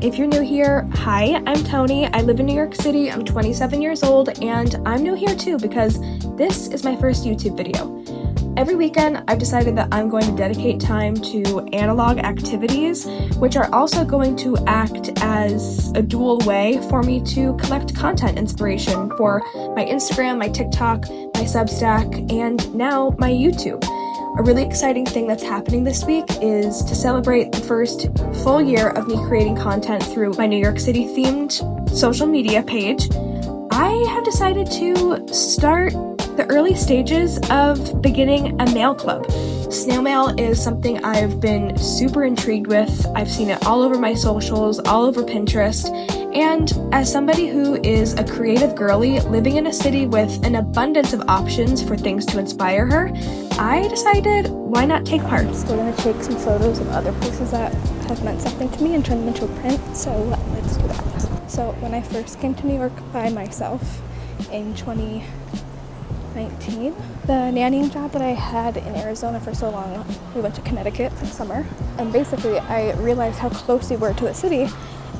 If you're new here, hi, I'm Toni. I live in New York City. I'm 27 years old, and I'm new here too because this is my first YouTube video. Every weekend, I've decided that I'm going to dedicate time to analog activities, which are also going to act as a dual way for me to collect content inspiration for my Instagram, my TikTok, my Substack, and now my YouTube. A really exciting thing that's happening this week is to celebrate the first full year of me creating content through my New York City themed social media page. I have decided to start the early stages of beginning a mail club. Snail mail is something I've been super intrigued with. I've seen it all over my socials, all over Pinterest, and as somebody who is a creative girly living in a city with an abundance of options for things to inspire her, I decided why not take part. So we're going to take some photos of other places that have meant something to me and turn them into a print, so let's do that. So when I first came to New York by myself in 2019, the nannying job that I had in Arizona for so long, we went to Connecticut for the summer, and basically I realized how close we were to the city,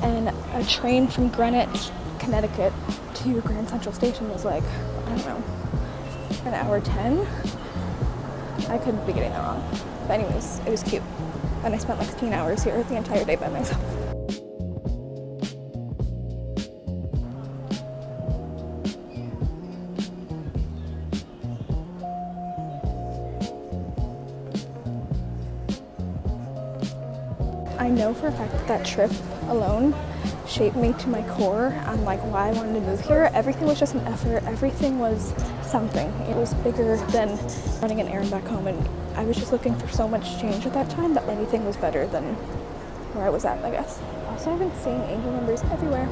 and a train from Greenwich, Connecticut to Grand Central Station was like, I don't know, an hour 10. I could be getting that wrong. But anyways, it was cute. And I spent like 16 hours here the entire day by myself. I know for a fact that trip alone shaped me to my core on like why I wanted to move here. Everything was just an effort. Everything was something. It was bigger than running an errand back home, and I was just looking for so much change at that time that anything was better than where I was at, I guess. Also, I've been seeing angel numbers everywhere.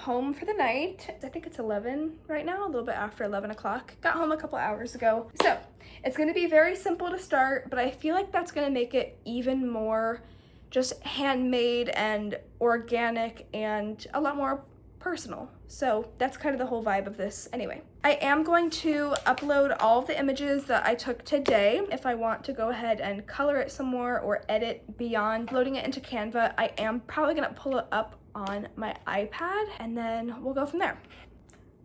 Home for the night. I think it's 11 right now, a little bit after 11 o'clock. Got home a couple hours ago. So it's going to be very simple to start, but I feel like that's going to make it even more just handmade and organic and a lot more personal. So that's kind of the whole vibe of this anyway. I am going to upload all of the images that I took today. If I want to go ahead and color it some more or edit beyond loading it into Canva, I am probably going to pull it up on my iPad and then we'll go from there.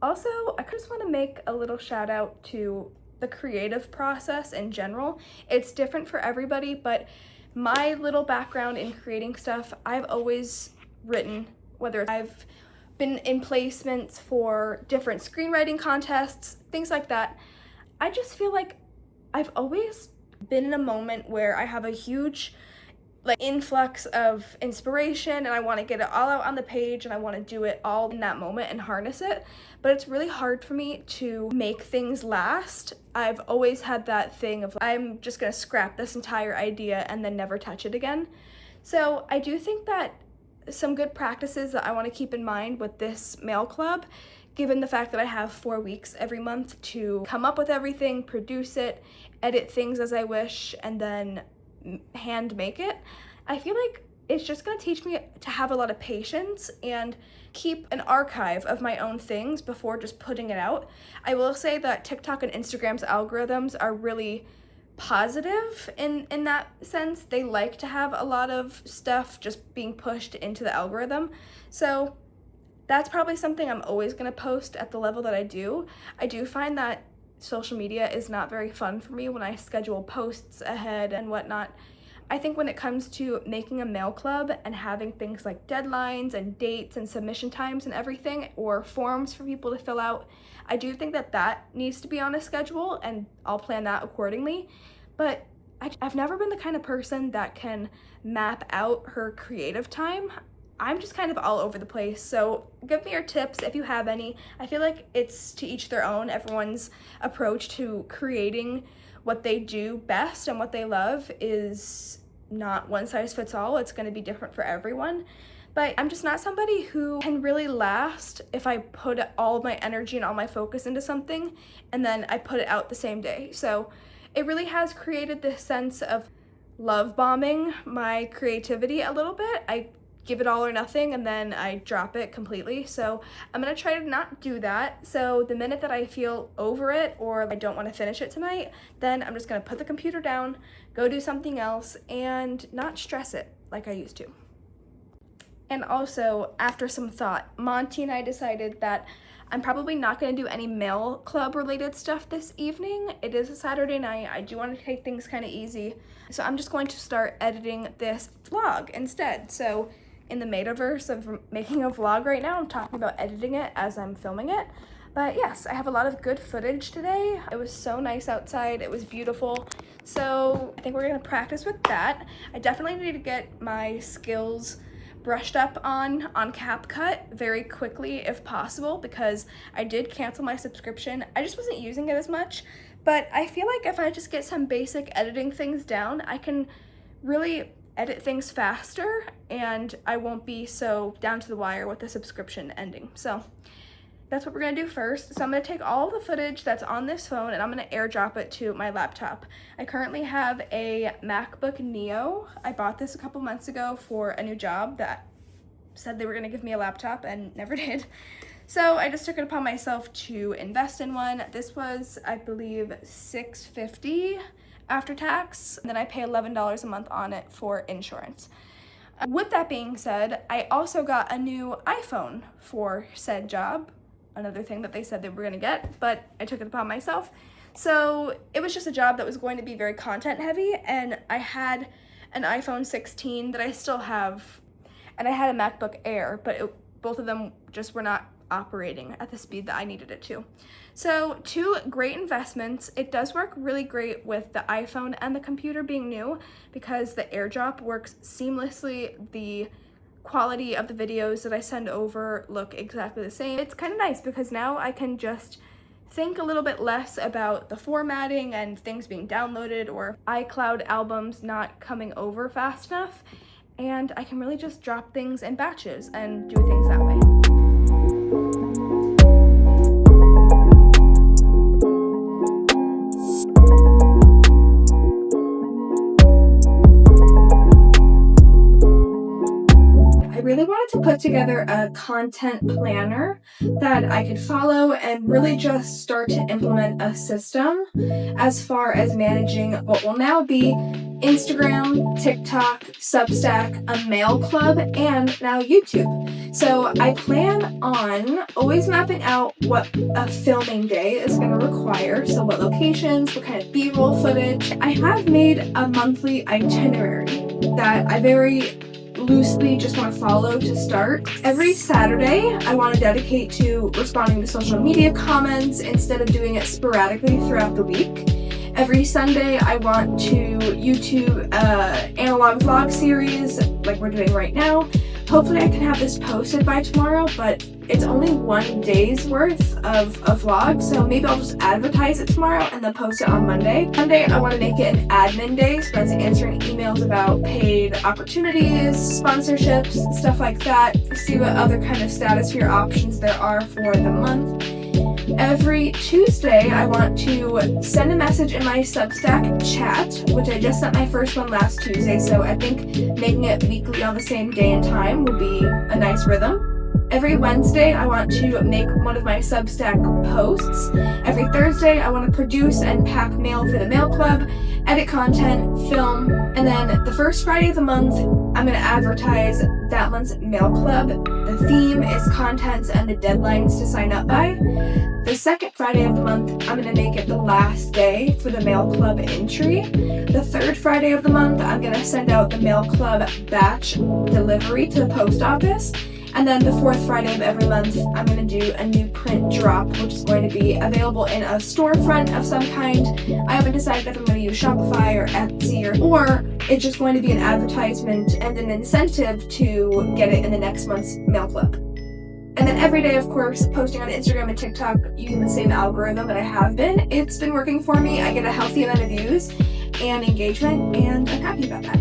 Also, I just want to make a little shout out to the creative process in general. It's different for everybody, but my little background in creating stuff, I've always written, whether I've been in placements for different screenwriting contests, things like that. I just feel like I've always been in a moment where I have a huge influx of inspiration and I want to get it all out on the page and I want to do it all in that moment and harness it, but it's really hard for me to make things last. I've always had that thing of I'm just gonna scrap this entire idea and then never touch it again. So I do think that some good practices that I want to keep in mind with this mail club, given the fact that I have 4 weeks every month to come up with everything, produce it, edit things as I wish, and then hand make it, I feel like it's just going to teach me to have a lot of patience and keep an archive of my own things before just putting it out. I will say that TikTok and Instagram's algorithms are really positive in that sense. They like to have a lot of stuff just being pushed into the algorithm. So that's probably something I'm always going to post at the level that I do. I do find that social media is not very fun for me when I schedule posts ahead and whatnot. I think when it comes to making a mail club and having things like deadlines and dates and submission times and everything, or forms for people to fill out, I do think that that needs to be on a schedule and I'll plan that accordingly. But I've never been the kind of person that can map out her creative time. I'm just kind of all over the place, so give me your tips if you have any. I feel like it's to each their own. Everyone's approach to creating what they do best and what they love is not one size fits all. It's going to be different for everyone. but I'm just not somebody who can really last if I put all my energy and all my focus into something and then I put it out the same day. So it really has created this sense of love bombing my creativity a little bit. I give it all or nothing and then I drop it completely. So I'm gonna try to not do that. So the minute that I feel over it or I don't want to finish it tonight, then I'm just gonna put the computer down, go do something else, and not stress it like I used to. And also, after some thought, Monty and I decided that I'm probably not going to do any mail club related stuff this evening. It is a Saturday night. I do want to take things kind of easy. So I'm just going to start editing this vlog instead. So in the metaverse of making a vlog right now, I'm talking about editing it as I'm filming it. But yes, I have a lot of good footage today. It was so nice outside. It was beautiful. So I think we're going to practice with that. I definitely need to get my skills brushed up on CapCut very quickly if possible, because I did cancel my subscription. I just wasn't using it as much, but I feel like if I just get some basic editing things down, I can really edit things faster and I won't be so down to the wire with the subscription ending. So that's what we're gonna do first. So I'm gonna take all the footage that's on this phone and I'm gonna airdrop it to my laptop. I currently have a MacBook Neo. I bought this a couple months ago for a new job that said they were gonna give me a laptop and never did. So I just took it upon myself to invest in one. This was, I believe, $650 after tax. And then I pay $11 a month on it for insurance. With that being said, I also got a new iPhone for said job. Another thing that they said they were gonna get, but I took it upon myself. So it was just a job that was going to be very content heavy, and I had an iPhone 16 that I still have, and I had a MacBook Air, but both of them just were not operating at the speed that I needed it to. So 2 great investments. It does work really great with the iPhone and the computer being new because the AirDrop works seamlessly. The quality of the videos that I send over look exactly the same. It's kind of nice because now I can just think a little bit less about the formatting and things being downloaded or iCloud albums not coming over fast enough, and I can really just drop things in batches and do things that way. I really wanted to put together a content planner that I could follow and really just start to implement a system as far as managing what will now be Instagram, TikTok, Substack, a mail club, and now YouTube. So I plan on always mapping out what a filming day is going to require, so what locations, what kind of B-roll footage. I have made a monthly itinerary that I very loosely just want to follow to start. Every Saturday, I want to dedicate to responding to social media comments instead of doing it sporadically throughout the week. Every Sunday, I want to YouTube analog vlog series like we're doing right now. Hopefully I can have this posted by tomorrow, but it's only 1 day's worth of a vlog, so maybe I'll just advertise it tomorrow and then post it on Monday. Monday, I want to make it an admin day, so that's answering emails about paid opportunities, sponsorships, stuff like that. See what other kind of status for your options there are for the month. Every Tuesday, I want to send a message in my Substack chat, which I just sent my first one last Tuesday, so I think making it weekly on the same day and time will be a nice rhythm. Every Wednesday, I want to make one of my Substack posts. Every Thursday, I want to produce and pack mail for the mail club, edit content, film, and then the first Friday of the month, I'm going to advertise that month's mail club. The theme is contents and the deadlines to sign up by. The second Friday of the month, I'm going to make it the last day for the mail club entry. The third Friday of the month, I'm going to send out the mail club batch delivery to the post office. And then the fourth Friday of every month, I'm going to do a new print drop, which is going to be available in a storefront of some kind. I haven't decided if I'm going to use Shopify or Etsy or it's just going to be an advertisement and an incentive to get it in the next month's mail club. And then every day, of course, posting on Instagram and TikTok using the same algorithm that I have been. It's been working for me. I get a healthy amount of views and engagement, and I'm happy about that.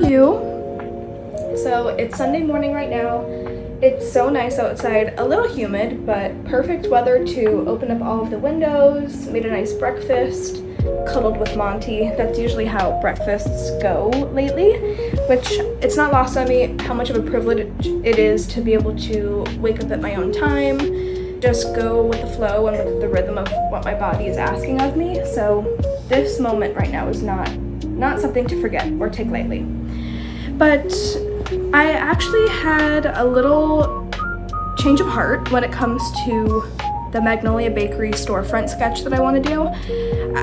you. So it's Sunday morning right now. It's so nice outside, a little humid, but perfect weather to open up all of the windows, made a nice breakfast, cuddled with Monty. That's usually how breakfasts go lately, which it's not lost on me how much of a privilege it is to be able to wake up at my own time, just go with the flow and with the rhythm of what my body is asking of me. So this moment right now is not something to forget or take lightly. But I actually had a little change of heart when it comes to the Magnolia Bakery storefront sketch that I want to do.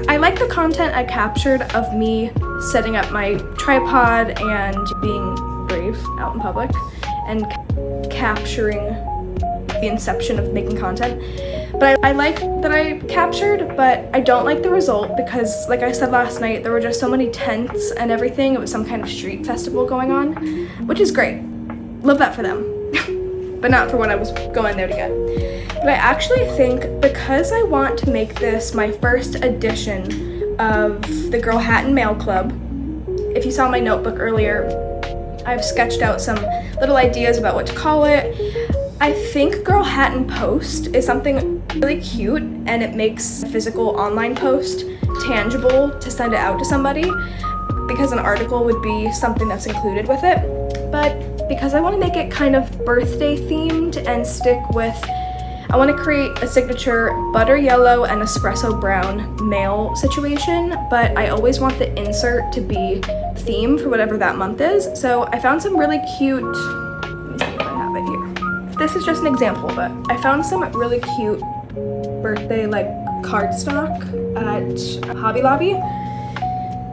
I like the content I captured of me setting up my tripod and being brave out in public and capturing the inception of making content. But I like that I captured, but I don't like the result because, like I said last night, there were just so many tents and everything. It was some kind of street festival going on, which is great. Love that for them, but not for what I was going there to get. But I actually think because I want to make this my first edition of the Girl Hattan Mail Club, if you saw my notebook earlier, I've sketched out some little ideas about what to call it. I think Girl Hattan Post is something really cute, and it makes a physical online post tangible to send it out to somebody, because an article would be something that's included with it. But because I want to make it kind of birthday themed and stick with, I want to create a signature butter yellow and espresso brown mail situation, but I always want the insert to be theme for whatever that month is. So I found some really cute, let me see if I have it here. This is just an example, but I found some really cute birthday cardstock at Hobby Lobby.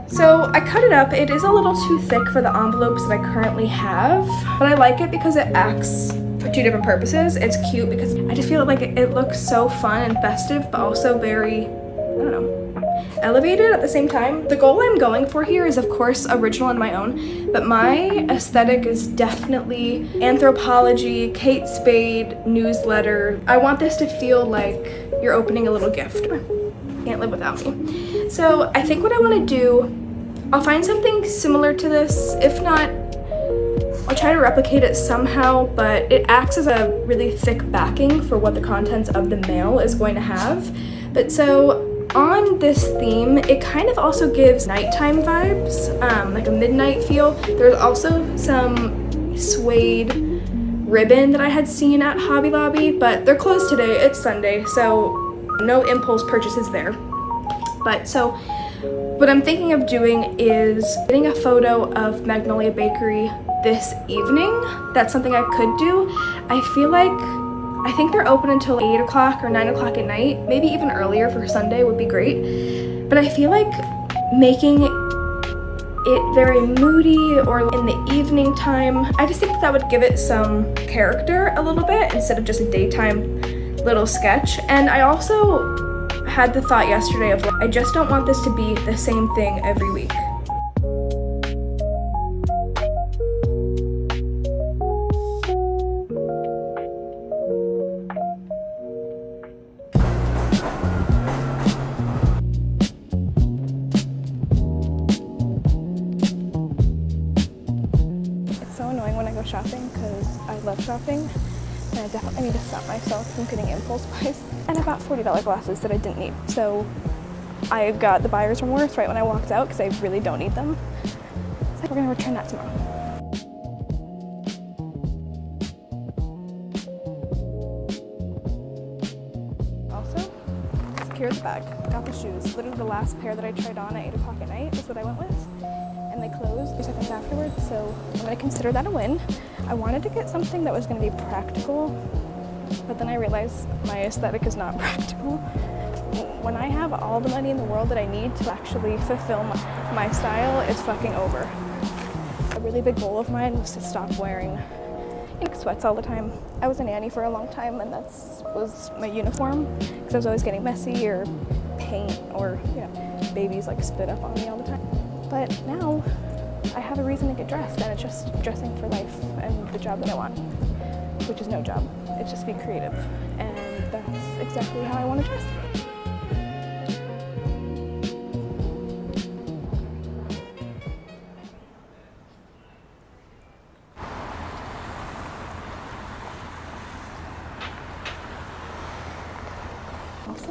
So I cut it up. It is a little too thick for the envelopes that I currently have, but I like it because it acts for two different purposes. It's cute because I just feel like it looks so fun and festive, but also very, I don't know, elevated at the same time. The goal I'm going for here is, of course, original and my own, but my aesthetic is definitely anthropology, Kate Spade, newsletter. I want this to feel like you're opening a little gift. Can't live without me. So I think what I want to do, I'll find something similar to this. If not, I'll try to replicate it somehow, but it acts as a really thick backing for what the contents of the mail is going to have. But so on this theme, it kind of also gives nighttime vibes, like a midnight feel. There's also some suede ribbon that I had seen at Hobby Lobby, but they're closed today. It's Sunday, so no impulse purchases there. But so what I'm thinking of doing is getting a photo of Magnolia Bakery this evening. That's something I could do. I think they're open until 8 o'clock or 9 o'clock at night. Maybe even earlier for Sunday would be great. But I feel like making it very moody or in the evening time, I just think that would give it some character a little bit instead of just a daytime little sketch. And I also had the thought yesterday of, I just don't want this to be the same thing every week. Shopping because I love shopping, and I definitely need to stop myself from getting impulse buys. And I bought $40 glasses that I didn't need, so I got the buyer's remorse right when I walked out because I really don't need them. So we're gonna return that tomorrow. Also, secured the bag, got the shoes. Literally the last pair that I tried on at 8 o'clock at night is what I went with. And they closed 2 seconds afterwards, so I'm gonna consider that a win. I wanted to get something that was gonna be practical, but then I realized my aesthetic is not practical. When I have all the money in the world that I need to actually fulfill my style, it's fucking over. A really big goal of mine was to stop wearing sweats all the time. I was a nanny for a long time, and that was my uniform, because I was always getting messy or paint or, babies spit up on me all the time. But now I have a reason to get dressed, and it's just dressing for life and the job that I want, which is no job. It's just being creative, and that's exactly how I want to dress.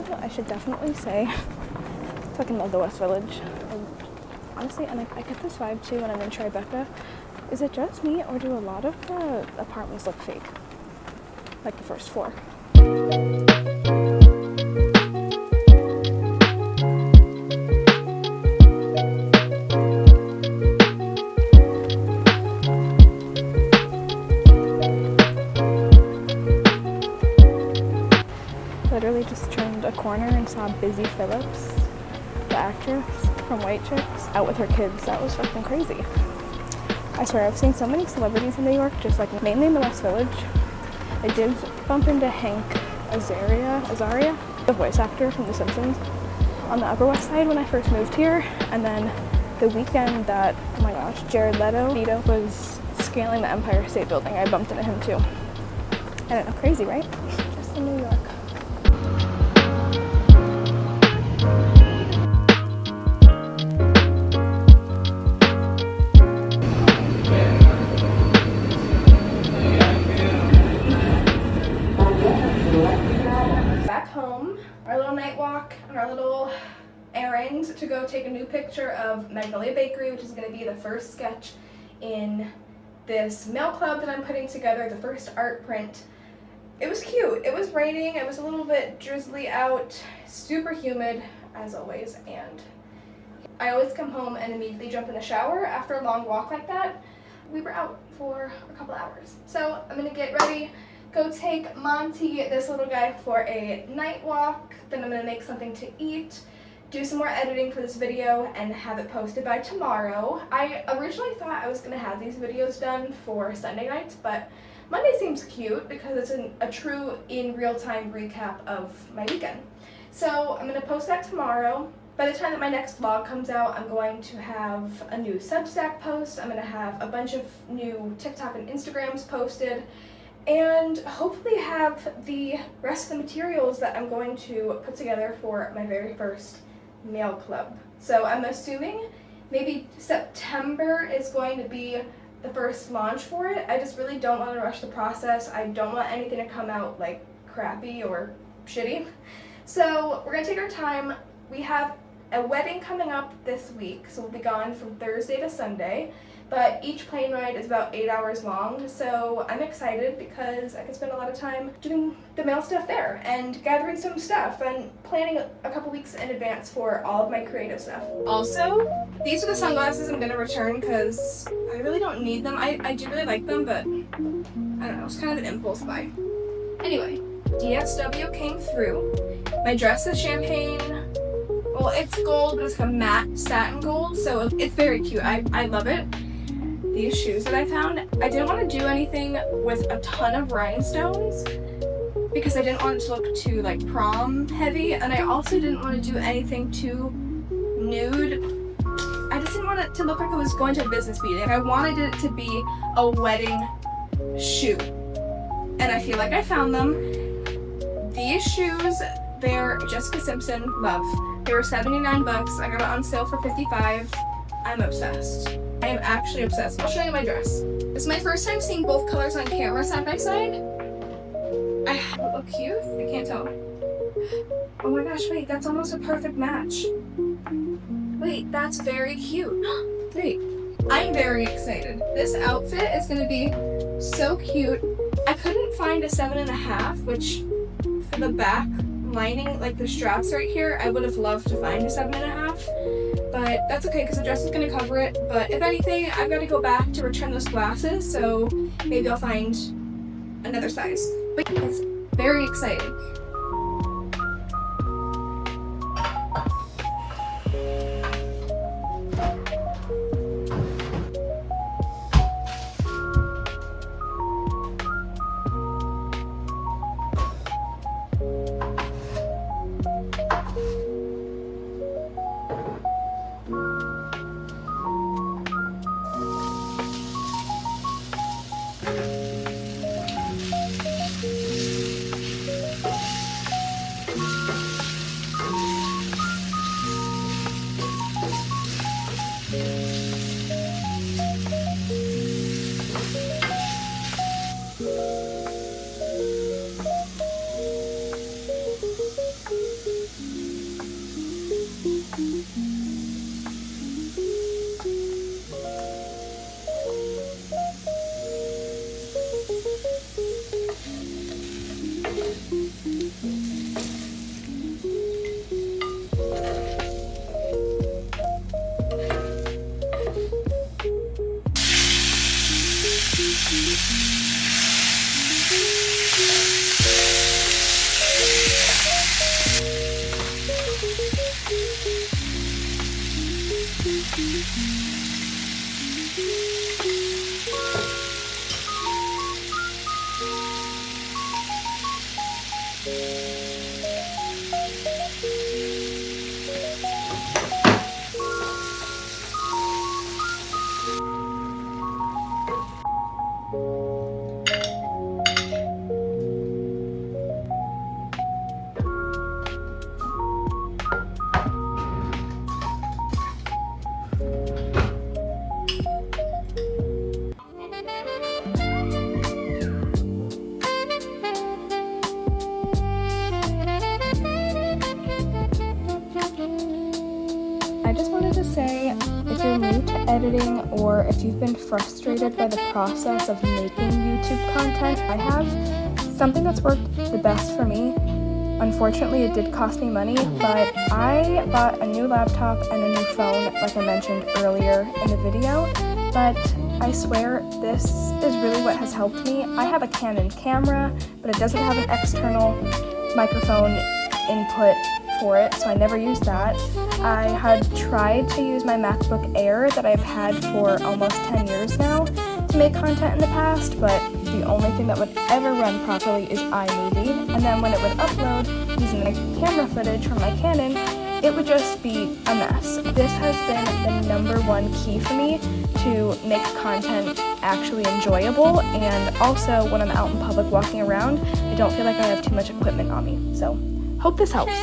Also, I should definitely say, I fucking love the West Village. And honestly, and I get this vibe too when I'm in Tribeca. Is it just me, or do a lot of the apartments look fake? Like the first floor. Literally just turned a corner and saw Busy Phillips, the actress from White Chicks, out with her kids. That was fucking crazy. I swear, I've seen so many celebrities in New York, just like mainly in the West Village. I did bump into Hank Azaria, the voice actor from The Simpsons, on the Upper West Side when I first moved here. And then the weekend that, oh my gosh, Jared Leto was scaling the Empire State Building, I bumped into him too. I don't know, crazy, right? Just in New York. Our little night walk and our little errand to go take a new picture of Magnolia Bakery, which is going to be the first sketch in this mail club that I'm putting together, the first art print. It was cute. It was raining. It was a little bit drizzly out, super humid as always, and I always come home and immediately jump in the shower after a long walk like that. We were out for a couple hours. So I'm going to get ready, go take Monty, this little guy, for a night walk. Then I'm gonna make something to eat, do some more editing for this video, and have it posted by tomorrow. I originally thought I was gonna have these videos done for Sunday nights, but Monday seems cute because it's a true in real-time recap of my weekend. So I'm gonna post that tomorrow. By the time that my next vlog comes out, I'm going to have a new Substack post. I'm gonna have a bunch of new TikTok and Instagrams posted, and hopefully have the rest of the materials that I'm going to put together for my very first mail club. So I'm assuming maybe September is going to be the first launch for it. I just really don't want to rush the process. I don't want anything to come out like crappy or shitty. So we're gonna take our time. We have a wedding coming up this week, so we'll be gone from Thursday to Sunday. But each plane ride is about 8 hours long, so I'm excited because I can spend a lot of time doing the mail stuff there and gathering some stuff and planning a couple weeks in advance for all of my creative stuff. Also, these are the sunglasses I'm gonna return because I really don't need them. I do really like them, but I don't know, it's kind of an impulse buy. Anyway, DSW came through. My dress is champagne. Well, it's gold, but it's like a matte satin gold, so it's very cute. I love it. These shoes that I found, I didn't want to do anything with a ton of rhinestones because I didn't want it to look too like prom heavy, and I also didn't want to do anything too nude. I just didn't want it to look like I was going to a business meeting. I wanted it to be a wedding shoe, and I feel like I found them. These shoes, they're Jessica Simpson, love. They were $79. I got it on sale for $55. I'm obsessed. I am actually obsessed. I'll show you my dress. This is my first time seeing both colors on camera side by side. I look cute. I can't tell. Oh my gosh, wait, that's almost a perfect match. Wait, that's very cute. Wait, I'm very excited. This outfit is gonna be so cute. I couldn't find a 7.5, which for the back lining, like the straps right here, I would have loved to find a 7.5. But that's okay because the dress is going to cover it. But if anything, I've got to go back to return those glasses, so maybe I'll find another size. But it's very exciting. I just wanted to say, if you're new to editing or if you've been frustrated by the process of making YouTube content, I have something that's worked the best for me. Unfortunately, it did cost me money, but I bought a new laptop and a new phone, like I mentioned earlier in the video, but I swear this is really what has helped me. I have a Canon camera, but it doesn't have an external microphone input for it, so I never used that. I had tried to use my MacBook Air that I've had for almost 10 years now to make content in the past, but the only thing that would ever run properly is iMovie, and then when it would upload using the camera footage from my Canon, it would just be a mess. This has been the number one key for me to make content actually enjoyable, and also when I'm out in public walking around, I don't feel like I have too much equipment on me. So, hope this helps.